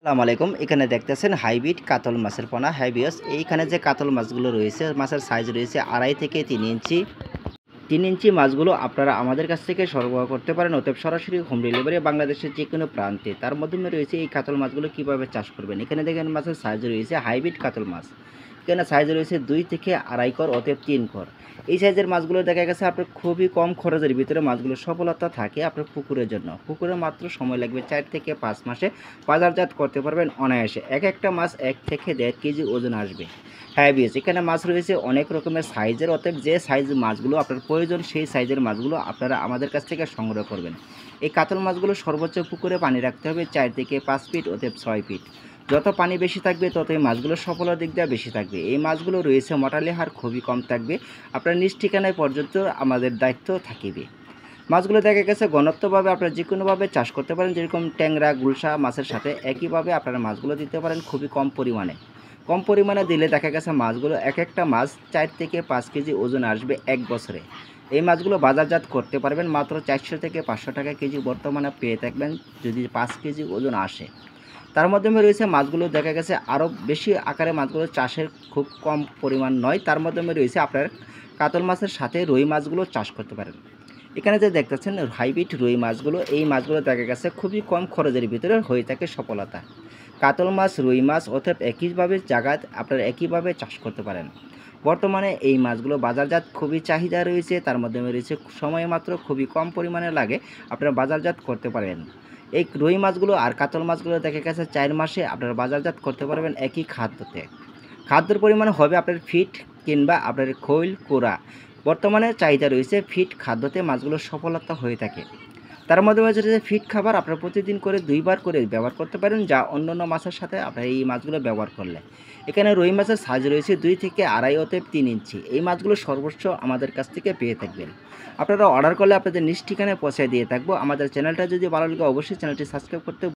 আসসালামু আলাইকুম। এখানে দেখতেছেন হাইব্রিড কাতল মাছের পোনা হ্যাবিয়াস। এইখানে যে কাতল মাছগুলো রয়েছে, মাছের সাইজ রয়েছে 2.5 থেকে 3 ইঞ্চি। 3 ইঞ্চি মাছগুলো আপনারা আমাদের কাছ থেকে সরবরাহ করতে পারেন, অতএব সরাসরি হোম ডেলিভারি বাংলাদেশের যে কোনো প্রান্তে। তার মাধ্যমে রয়েছে এই কাতল মাছগুলো কীভাবে চাষ করবেন। এখানে দেখেন মাছের সাইজ রয়েছে হাইব্রিড কাতল মাছ। এখানে সাইজ রয়েছে 2 থেকে 2.5 কর, অতএব 3 কর। এই সাইজের মাছগুলো দেখা গেছে আপনার খুবই কম খরচের ভিতরে মাছগুলো সফলতা থাকে আপনার পুকুরের জন্য। পুকুরে মাত্র সময় লাগবে 4 থেকে 5 মাসে বাজারজাত করতে পারবেন অনায়াসে। একটা মাছ 1 থেকে 1.5 কেজি ওজন আসবে। হ্যাঁ বিএস, এখানে মাছ রয়েছে অনেক রকমের সাইজের, অতএব যে সাইজ মাছগুলো আপনার প্রয়োজন সেই সাইজের মাছগুলো আপনারা আমাদের কাছ থেকে সংগ্রহ করবেন। এই কাতল মাছগুলো সর্বোচ্চ পুকুরে পানি রাখতে হবে 4 থেকে 5 ফিট, অতএব 6 ফিট। যত পানি বেশি থাকবে তত এই মাছগুলো সফলতার দিক দিয়ে বেশি থাকবে। এই মাছগুলো রয়েছে মর্টালি হার খুবই কম থাকবে। আপনার নিজ ঠিকানায় পর্যন্ত আমাদের দায়িত্ব থাকিবে। মাছগুলো দেখা গেছে ঘনত্বভাবে আপনারা যে কোনোভাবে চাষ করতে পারেন, যেরকম ট্যাংরা গুলশা মাছের সাথে একইভাবে আপনারা মাছগুলো দিতে পারেন খুবই কম পরিমাণে। কম পরিমাণে দিলে দেখা গেছে মাছগুলো একটা মাছ 4 থেকে 5 কেজি ওজন আসবে 1 বছরে। এই মাছগুলো বাজারজাত করতে পারবেন মাত্র 400 থেকে 500 টাকা কেজি বর্তমানে পেয়ে থাকবেন যদি 5 কেজি ওজন আসে। তার মাধ্যমে রয়েছে মাছগুলো দেখা গেছে আরও বেশি আকারে মাছগুলো চাষের খুব কম পরিমাণ নয়। তার মাধ্যমে রয়েছে আপনার কাতল মাছের সাথে রুই মাছগুলো চাষ করতে পারেন। এখানে যে দেখতেছেন হাইব্রিড রুই মাছগুলো, এই মাছগুলো দেখা গেছে খুবই কম খরচের ভিতরে হয়ে থাকে সফলতা। কাতল মাছ রুই মাছ অর্থাৎ একইভাবে জায়গায় আপনারা একইভাবে চাষ করতে পারেন। বর্তমানে এই মাছগুলো বাজারজাত খুবই চাহিদা রয়েছে, তার মাধ্যমে রয়েছে সময় মাত্র খুবই কম পরিমাণে লাগে আপনারা বাজারজাত করতে পারেন। এই রুই মাছগুলো আর কাতল মাছগুলো দেখা গেছে 4 মাসে আপনারা বাজারজাত করতে পারবেন একই খাদ্যতে। খাদ্যের পরিমাণ হবে আপনার ফিট কিংবা আপনার খৈল কোড়া। বর্তমানে চাহিদা রয়েছে ফিট খাদ্যতে মাছগুলোর সফলতা হয়ে থাকে। তার মাধ্যমে যে ফিট খাবার আপনারা প্রতিদিন করে 2 বার করে ব্যবহার করতে পারেন, যা অন্যান্য মাছের সাথে আপনারা এই মাছগুলো ব্যবহার করলে। এখানে রুই মাছের সাইজ রয়েছে 2 থেকে 2.5 অতএব 3 ইঞ্চি। এই মাছগুলো সর্বোচ্চ আমাদের কাছ থেকে পেয়ে থাকবেন। আপনারা অর্ডার করলে আপনাদের নিজ ঠিকানায় পৌঁছে দিয়ে থাকবো। আমাদের চ্যানেলটা যদি ভালো লাগে অবশ্যই চ্যানেলটি সাবস্ক্রাইব করতে